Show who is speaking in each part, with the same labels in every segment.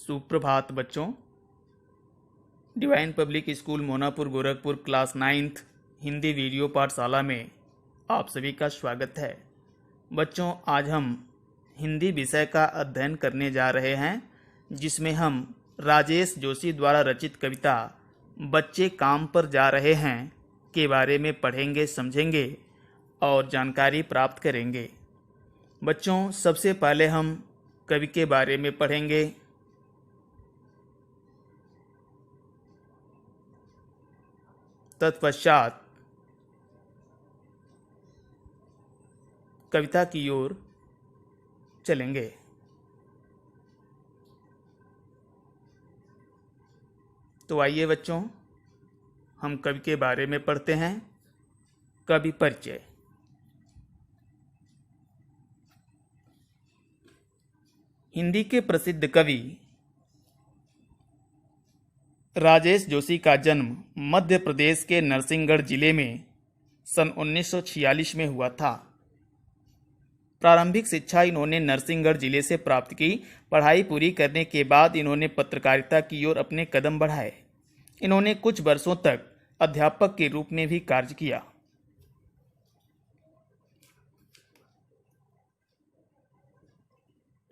Speaker 1: सुप्रभात बच्चों। Divine public school Monapur Gorakhpur class 9th Hindi video पाठशाला में आप सभी का स्वागत है। बच्चों, आज हम हिंदी विषय का अध्ययन करने जा रहे हैं, जिसमें हम राजेश जोशी द्वारा रचित कविता बच्चे काम पर जा रहे हैं के बारे में पढ़ेंगे, समझेंगे और जानकारी प्राप्त करेंगे। बच्चों, सबसे पहले हम कवि के बारे में पढ़ेंगे। तत्पश्चात कविता की ओर चलेंगे। तो आइए बच्चों, हम कवि के बारे में पढ़ते हैं। कवि परिचय। हिंदी के प्रसिद्ध कवि राजेश जोशी का जन्म मध्य प्रदेश के नरसिंहगढ़ जिले में सन 1946 में हुआ था। प्रारंभिक शिक्षा इन्होंने नरसिंहगढ़ जिले से प्राप्त की। पढ़ाई पूरी करने के बाद इन्होंने पत्रकारिता की ओर अपने कदम बढ़ाए। इन्होंने कुछ वर्षों तक अध्यापक के रूप में भी कार्य किया।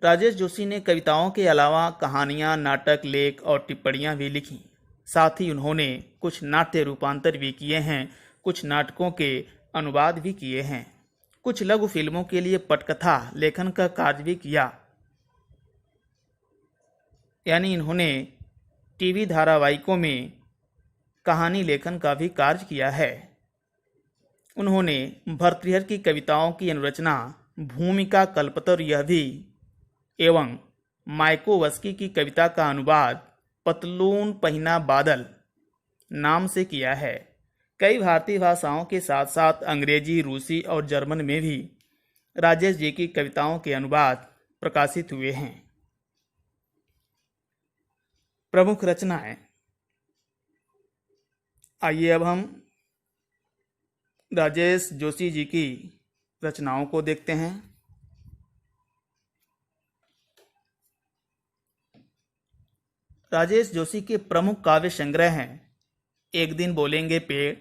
Speaker 1: राजेश जोशी ने कविताओं के अलावा कहानियां, नाटक, लेख और टिप्पणियां भी लिखी। साथ ही उन्होंने कुछ नाट्य रूपांतर भी किए हैं, कुछ नाटकों के अनुवाद भी किए हैं, कुछ लघु फिल्मों के लिए पटकथा लेखन का कार्य भी किया। यानी इन्होंने टीवी धारावाहिकों में कहानी लेखन का भी कार्य किया है। उन्होंने भर्तृहरि की कविताओं की अनुरचना, भूमिका, कल्पतरु यह भी एवं मायकोवस्की की कविता का अनुवाद पतलून पहिना बादल नाम से किया है। कई भारतीय भाषाओं के साथ साथ अंग्रेजी, रूसी और जर्मन में भी राजेश जी की कविताओं के अनुवाद प्रकाशित हुए हैं। प्रमुख रचनाएं। आइए अब हम राजेश जोशी जी की रचनाओं को देखते हैं। राजेश जोशी के प्रमुख काव्य संग्रह हैं एक दिन बोलेंगे पेड़,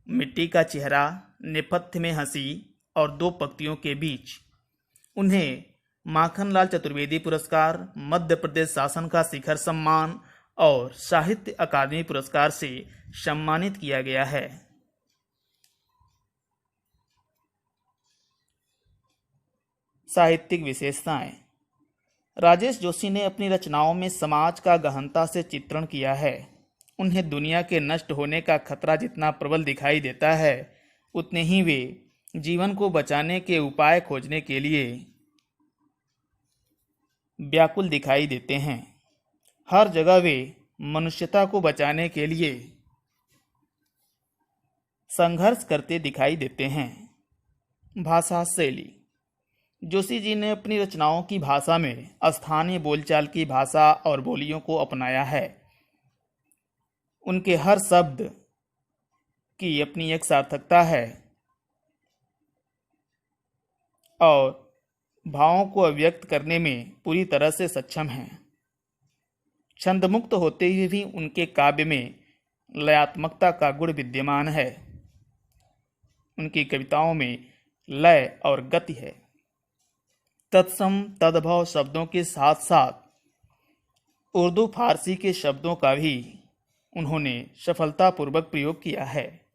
Speaker 1: मिट्टी का चेहरा, नेपथ्य में हंसी और दो पंक्तियों के बीच। उन्हें माखनलाल चतुर्वेदी पुरस्कार, मध्य प्रदेश शासन का शिखर सम्मान और साहित्य अकादमी पुरस्कार से सम्मानित किया गया है। साहित्यिक विशेषताएं। राजेश जोशी ने अपनी रचनाओं में समाज का गहनता से चित्रण किया है। उन्हें दुनिया के नष्ट होने का खतरा जितना प्रबल दिखाई देता है, उतने ही वे जीवन को बचाने के उपाय खोजने के लिए व्याकुल दिखाई देते हैं। हर जगह वे मनुष्यता को बचाने के लिए संघर्ष करते दिखाई देते हैं। भाषा शैली। जोशी जी ने अपनी रचनाओं की भाषा में स्थानीय बोलचाल की भाषा और बोलियों को अपनाया है। उनके हर शब्द की अपनी एक सार्थकता है और भावों को अभिव्यक्त करने में पूरी तरह से सक्षम हैं। छंदमुक्त होते हुए भी उनके काव्य में लयात्मकता का गुण विद्यमान है। उनकी कविताओं में लय और गति है। तत्सम तद्भव शब्दों के साथ साथ उर्दू फारसी के शब्दों का भी उन्होंने सफलतापूर्वक प्रयोग किया है।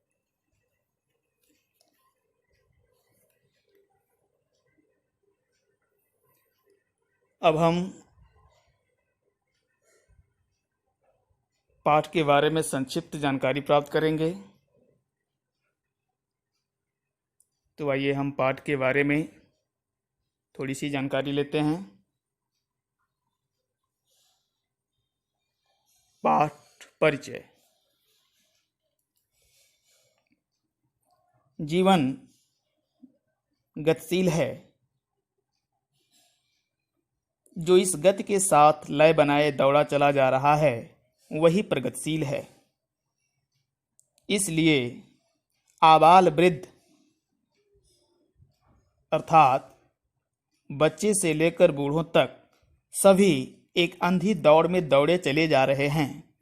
Speaker 1: अब हम पाठ के बारे में संक्षिप्त जानकारी प्राप्त करेंगे। तो आइए हम पाठ के बारे में थोड़ी सी जानकारी लेते हैं। पाठ परिचय। जीवन गतिशील है। जो इस गति के साथ लय बनाए दौड़ा चला जा रहा है, वही प्रगतिशील है। इसलिए आबाल वृद्ध अर्थात बच्चे से लेकर बूढ़ों तक सभी एक अंधी दौड़ में दौड़े चले जा रहे हैं।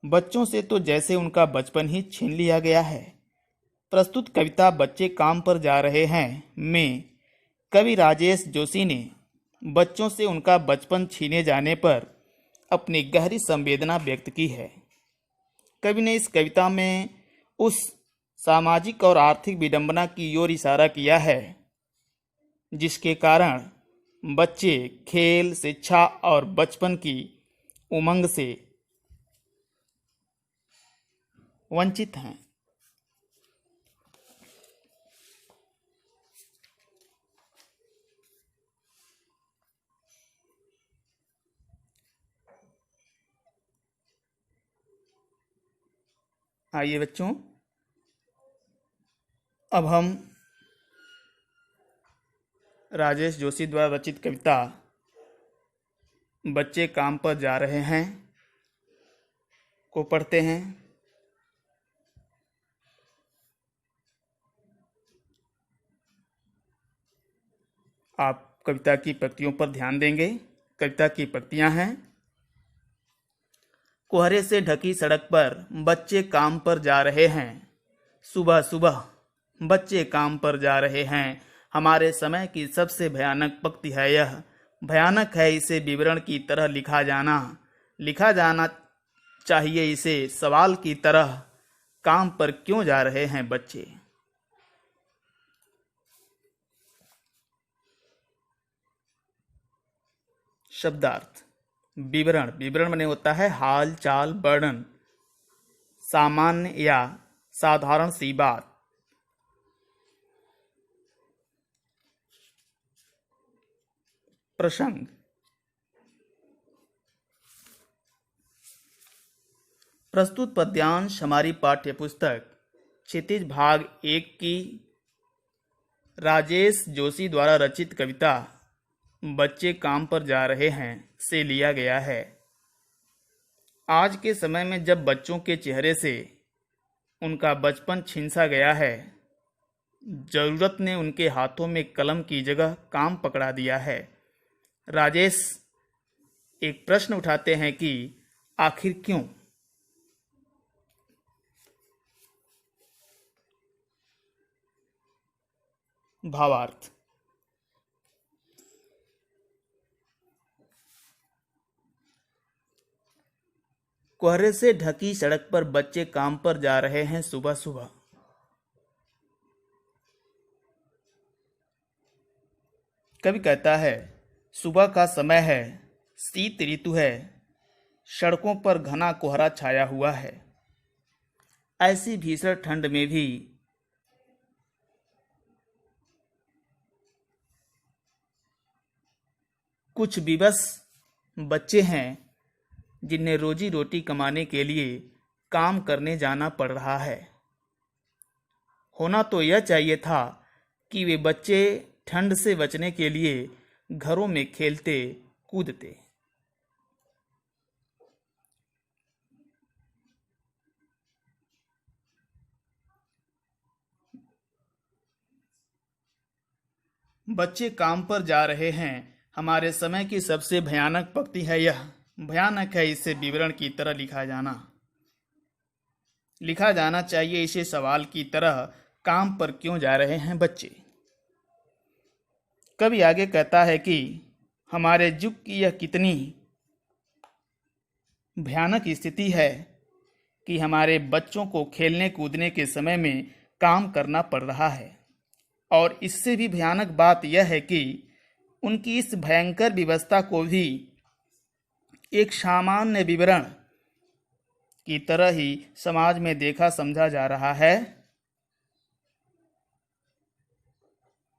Speaker 1: बच्चों से तो जैसे उनका बचपन ही छीन लिया गया है। प्रस्तुत कविता बच्चे काम पर जा रहे हैं में कवि राजेश जोशी ने बच्चों से उनका बचपन छीने जाने पर अपनी गहरी संवेदना व्यक्त की है। कवि ने इस कविता में उस सामाजिक और आर्थिक विडंबना की ओर इशारा किया है जिसके कारण बच्चे खेल, शिक्षा और बचपन की उमंग से वंचित हैं। आइए बच्चों, अब हम राजेश जोशी द्वारा रचित कविता बच्चे काम पर जा रहे हैं को पढ़ते हैं। आप कविता की पंक्तियों पर ध्यान देंगे। कविता की पंक्तियां हैं। कोहरे से ढकी सड़क पर बच्चे काम पर जा रहे हैं। सुबह सुबह बच्चे काम पर जा रहे हैं। हमारे समय की सबसे भयानक पंक्ति है यह। भयानक है इसे विवरण की तरह लिखा जाना चाहिए इसे सवाल की तरह। काम पर क्यों जा रहे हैं बच्चे। शब्दार्थ। विवरण माने होता है हाल चाल, वर्णन, सामान्य या साधारण सी बात। प्रसंग। प्रस्तुत पद्यांश हमारी पाठ्यपुस्तक क्षितिज भाग 1 की राजेश जोशी द्वारा रचित कविता बच्चे काम पर जा रहे हैं से लिया गया है। आज के समय में जब बच्चों के चेहरे से उनका बचपन छीन-सा गया है, जरूरत ने उनके हाथों में कलम की जगह काम पकड़ा दिया है। राजेश एक प्रश्न उठाते हैं कि आखिर क्यों। भावार्थ। कोहरे से ढकी सड़क पर बच्चे काम पर जा रहे हैं सुबह सुबह। कवि कहता है, सुबह का समय है, शीत ऋतु है, सड़कों पर घना कोहरा छाया हुआ है। ऐसी भीषण ठंड में भी कुछ विवश बच्चे हैं जिन्हें रोजी रोटी कमाने के लिए काम करने जाना पड़ रहा है। होना तो यह चाहिए था कि वे बच्चे ठंड से बचने के लिए घरों में खेलते कूदते। बच्चे काम पर जा रहे हैं हमारे समय की सबसे भयानक पंक्ति है यह। भयानक है इसे विवरण की तरह लिखा जाना चाहिए इसे सवाल की तरह। काम पर क्यों जा रहे हैं बच्चे। कवि आगे कहता है कि हमारे युग की यह कितनी भयानक स्थिति है कि हमारे बच्चों को खेलने कूदने के समय में काम करना पड़ रहा है। और इससे भी भयानक बात यह है कि उनकी इस भयंकर व्यवस्था को भी एक सामान्य विवरण की तरह ही समाज में देखा समझा जा रहा है।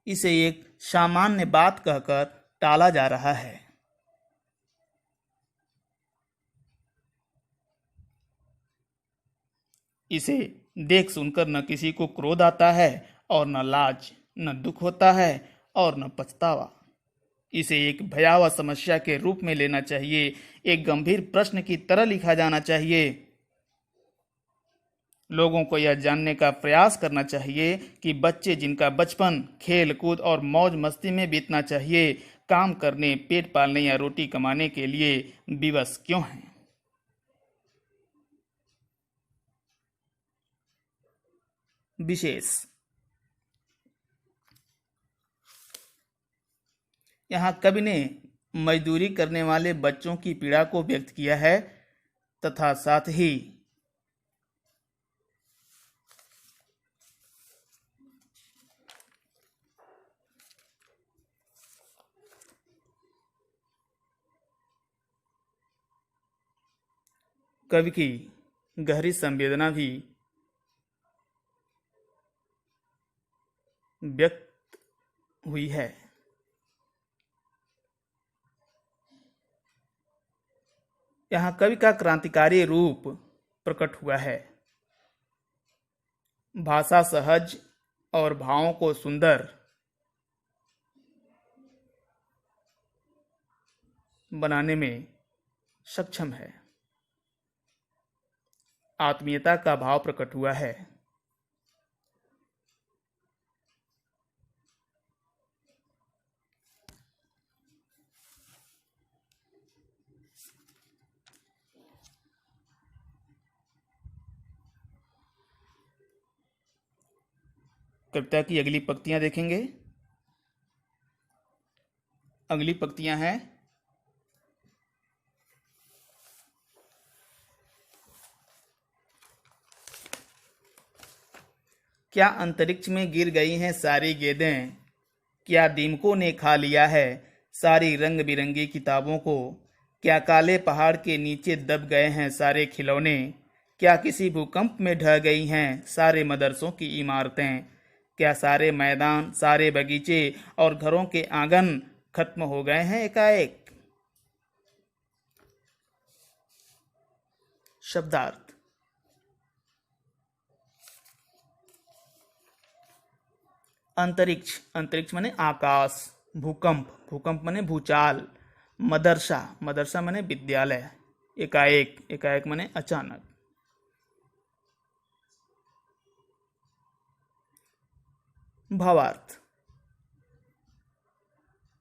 Speaker 1: इसे एक सामान्य बात कहकर टाला जा रहा है। इसे देख सुनकर न किसी को क्रोध आता है और न लाज, न दुख होता है और न पछतावा। इसे एक भयावह समस्या के रूप में लेना चाहिए, एक गंभीर प्रश्न की तरह लिखा जाना चाहिए। लोगों को यह जानने का प्रयास करना चाहिए कि बच्चे जिनका बचपन खेल कूद और मौज मस्ती में बीतना चाहिए, काम करने, पेट पालने या रोटी कमाने के लिए विवश क्यों हैं? विशेष। यहाँ कवि ने मजदूरी करने वाले बच्चों की पीड़ा को व्यक्त किया है तथा साथ ही कवि की गहरी संवेदना भी व्यक्त हुई है। यहाँ कवि का क्रांतिकारी रूप प्रकट हुआ है। भाषा सहज और भावों को सुंदर बनाने में सक्षम है। आत्मीयता का भाव प्रकट हुआ है। कविता की अगली पंक्तियां देखेंगे। अगली पंक्तियां हैं, क्या अंतरिक्ष में गिर गई हैं सारी गेंदें, क्या दीमकों ने खा लिया है सारी रंग बिरंगी किताबों को, क्या काले पहाड़ के नीचे दब गए हैं सारे खिलौने, क्या किसी भूकंप में ढह गई हैं सारे मदरसों की इमारतें, क्या सारे मैदान, सारे बगीचे और घरों के आंगन खत्म हो गए हैं एकाएक। शब्दार्थ। अंतरिक्ष, अंतरिक्ष माने आकाश। भूकंप, भूकंप माने भूचाल। मदरसा, मदरसा माने विद्यालय। एकाएक, एकाएक माने अचानक। भावार्थ।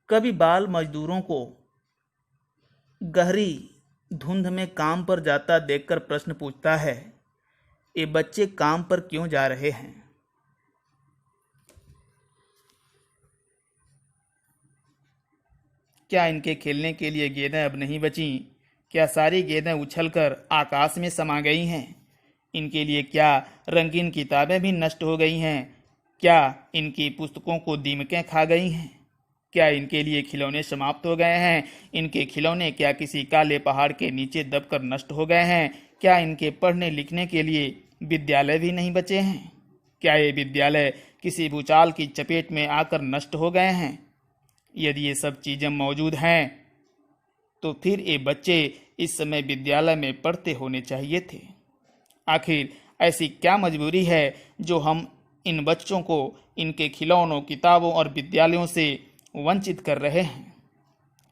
Speaker 1: कवि बाल मजदूरों को गहरी धुंध में काम पर जाता देखकर प्रश्न पूछता है, ये बच्चे काम पर क्यों जा रहे हैं? क्या इनके खेलने के लिए गेंदें अब नहीं बची? क्या सारी गेंदें उछलकर आकाश में समा गई हैं? इनके लिए क्या रंगीन किताबें भी नष्ट हो गई हैं? क्या इनकी पुस्तकों को दीमकें खा गई हैं? क्या इनके लिए खिलौने समाप्त हो गए हैं? इनके खिलौने क्या किसी काले पहाड़ के नीचे दबकर नष्ट हो गए हैं? क्या इनके पढ़ने लिखने के लिए विद्यालय भी नहीं बचे हैं? क्या ये विद्यालय किसी भूचाल की चपेट में आकर नष्ट हो गए हैं? यदि ये सब चीजें मौजूद हैं तो फिर ये बच्चे इस समय विद्यालय में पढ़ते होने चाहिए थे। आखिर ऐसी क्या मजबूरी है जो हम इन बच्चों को इनके खिलौनों, किताबों और विद्यालयों से वंचित कर रहे हैं?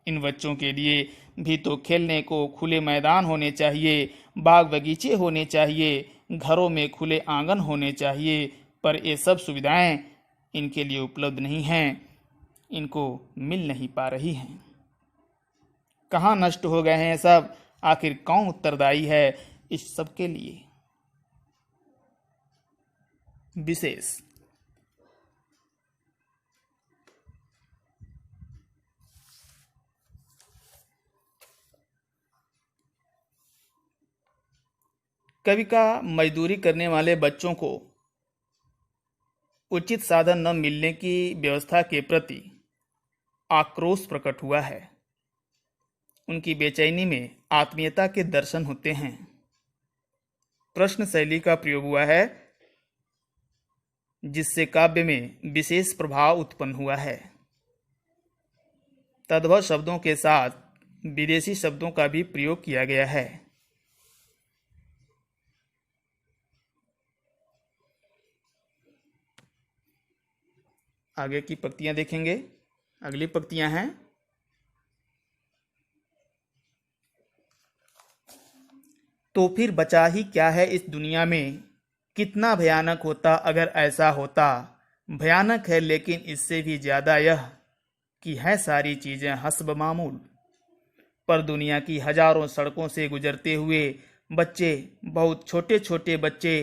Speaker 1: इन बच्चों के लिए भी तो खेलने को खुले मैदान होने चाहिए, बाग बगीचे होने चाहिए, घरों में खुले आंगन होने चाहिए, पर ये सब सुविधाएं इनके लिए उपलब्ध नहीं हैं, इनको मिल नहीं पा रही हैं। कहाँ नष्ट हो गए हैं सब? आखिर कौन उत्तरदायी है इस सब के लिए? विशेष। कवि का मजदूरी करने वाले बच्चों को उचित साधन न मिलने की व्यवस्था के प्रति आक्रोश प्रकट हुआ है। उनकी बेचैनी में आत्मीयता के दर्शन होते हैं। प्रश्न शैली का प्रयोग हुआ है जिससे काव्य में विशेष प्रभाव उत्पन्न हुआ है। तद्भव शब्दों के साथ विदेशी शब्दों का भी प्रयोग किया गया है। आगे की पंक्तियां देखेंगे। अगली पंक्तियां हैं, तो फिर बचा ही क्या है इस दुनिया में, कितना भयानक होता अगर ऐसा होता, भयानक है लेकिन इससे भी ज्यादा यह कि है सारी चीजें हस्ब मामूल। पर दुनिया की हजारों सड़कों से गुजरते हुए बच्चे, बहुत छोटे छोटे बच्चे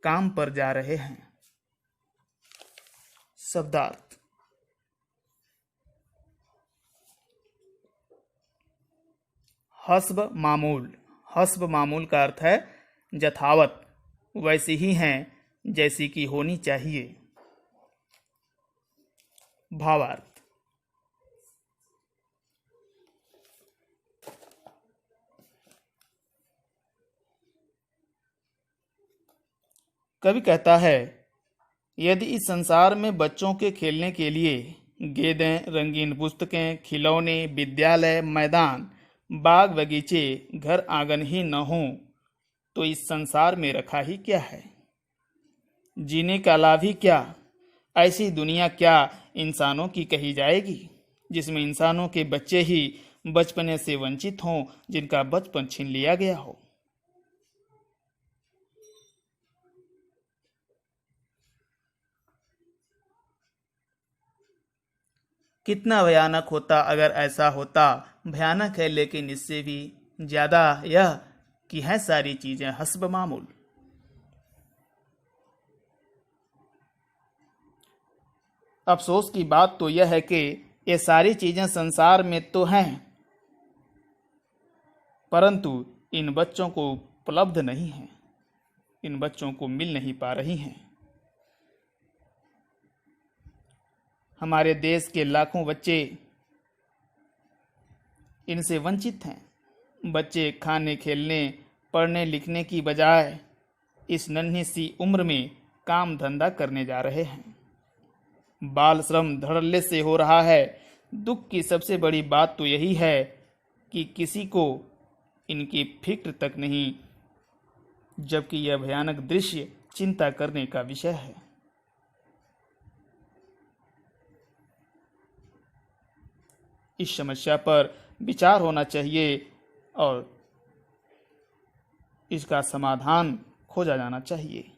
Speaker 1: काम पर जा रहे हैं। शब्दार्थ। हस्ब मामूल। हस्ब मामूल का अर्थ है यथावत, वैसी ही हैं जैसी कि होनी चाहिए। भावार्थ। कवि कहता है, यदि इस संसार में बच्चों के खेलने के लिए गेंदें, रंगीन पुस्तकें, खिलौने, विद्यालय, मैदान, बाग बगीचे, घर आंगन ही न हो तो इस संसार में रखा ही क्या है? जीने का लाभ ही क्या? ऐसी दुनिया क्या इंसानों की कही जाएगी जिसमें इंसानों के बच्चे ही बचपने से वंचित हों, जिनका बचपन छीन लिया गया हो? कितना भयानक होता अगर ऐसा होता। भयानक है लेकिन इससे भी ज्यादा यह कि है सारी चीजें हस्ब मामूल। अफसोस की बात तो यह है कि ये सारी चीजें संसार में तो हैं, परंतु इन बच्चों को उपलब्ध नहीं है, इन बच्चों को मिल नहीं पा रही हैं। हमारे देश के लाखों बच्चे इनसे वंचित हैं। बच्चे खाने, खेलने, पढ़ने लिखने की बजाय इस नन्ही सी उम्र में काम धंधा करने जा रहे हैं। बाल श्रम धड़ल्ले से हो रहा है। दुख की सबसे बड़ी बात तो यही है कि किसी को इनकी फिक्र तक नहीं, जबकि यह भयानक दृश्य चिंता करने का विषय है। इस समस्या पर विचार होना चाहिए और इसका समाधान खोजा जाना चाहिए।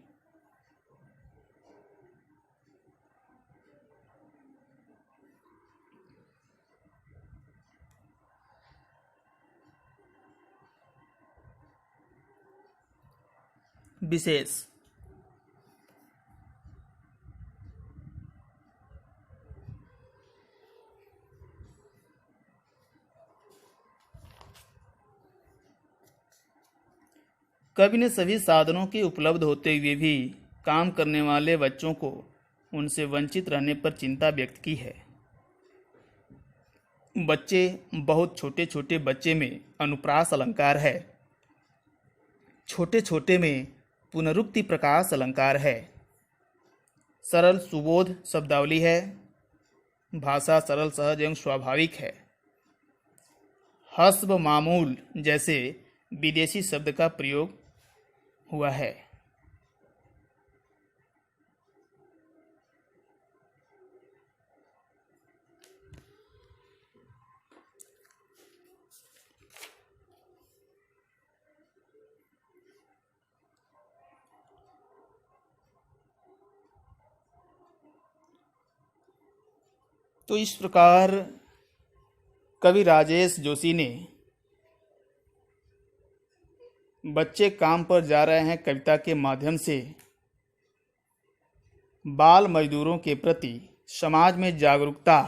Speaker 1: विशेष। कवि ने सभी साधनों के उपलब्ध होते हुए भी काम करने वाले बच्चों को उनसे वंचित रहने पर चिंता व्यक्त की है। बच्चे, बहुत छोटे छोटे बच्चे में अनुप्रास अलंकार है। छोटे छोटे में पुनरुक्ति प्रकाश अलंकार है। सरल सुबोध शब्दावली है। भाषा सरल, सहज एवं स्वाभाविक है। हस्ब मामूल जैसे विदेशी शब्द का प्रयोग हुआ है। तो इस प्रकार कवि राजेश जोशी ने बच्चे काम पर जा रहे हैं कविता के माध्यम से बाल मजदूरों के प्रति समाज में जागरूकता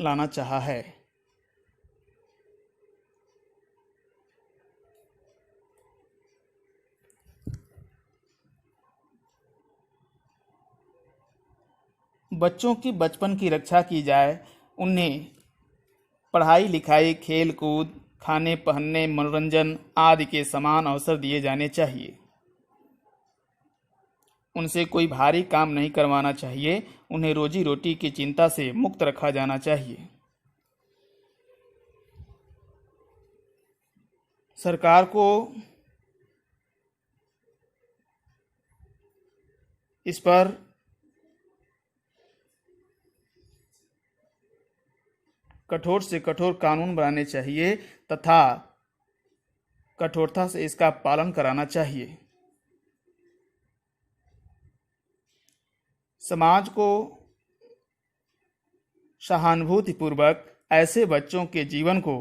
Speaker 1: लाना चाहा है। बच्चों की बचपन की रक्षा की जाए, उन्हें पढ़ाई लिखाई, खेल कूद, खाने पहनने, मनोरंजन आदि के समान अवसर दिए जाने चाहिए। उनसे कोई भारी काम नहीं करवाना चाहिए। उन्हें रोजी रोटी की चिंता से मुक्त रखा जाना चाहिए। सरकार को इस पर कठोर से कठोर कानून बनाने चाहिए तथा कठोरता से इसका पालन कराना चाहिए। समाज को सहानुभूतिपूर्वक ऐसे बच्चों के जीवन को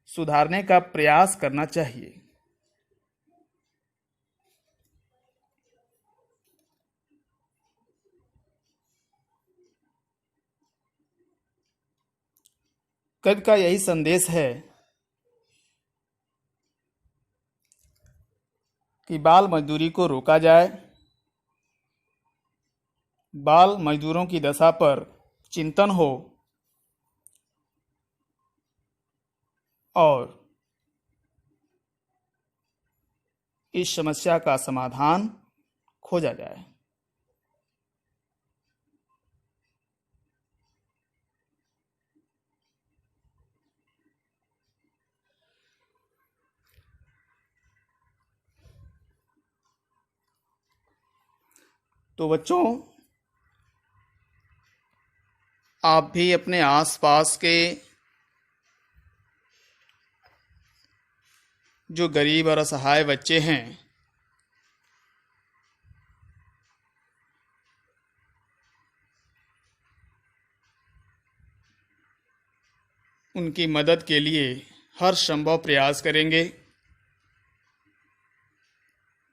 Speaker 1: सुधारने का प्रयास करना चाहिए। कवि का यही संदेश है कि बाल मजदूरी को रोका जाए, बाल मजदूरों की दशा पर चिंतन हो और इस समस्या का समाधान खोजा जाए। तो बच्चों, आप भी अपने आसपास के जो गरीब और असहाय बच्चे हैं, उनकी मदद के लिए हर संभव प्रयास करेंगे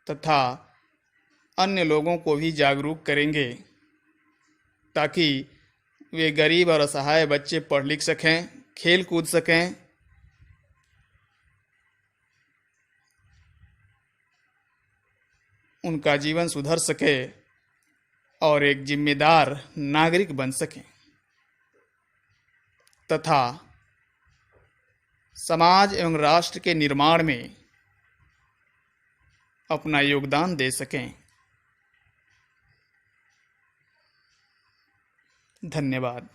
Speaker 1: तथा अन्य लोगों को भी जागरूक करेंगे ताकि वे गरीब और असहाय बच्चे पढ़ लिख सकें, खेल कूद सकें, उनका जीवन सुधर सके और एक जिम्मेदार नागरिक बन सकें तथा समाज एवं राष्ट्र के निर्माण में अपना योगदान दे सकें। धन्यवाद।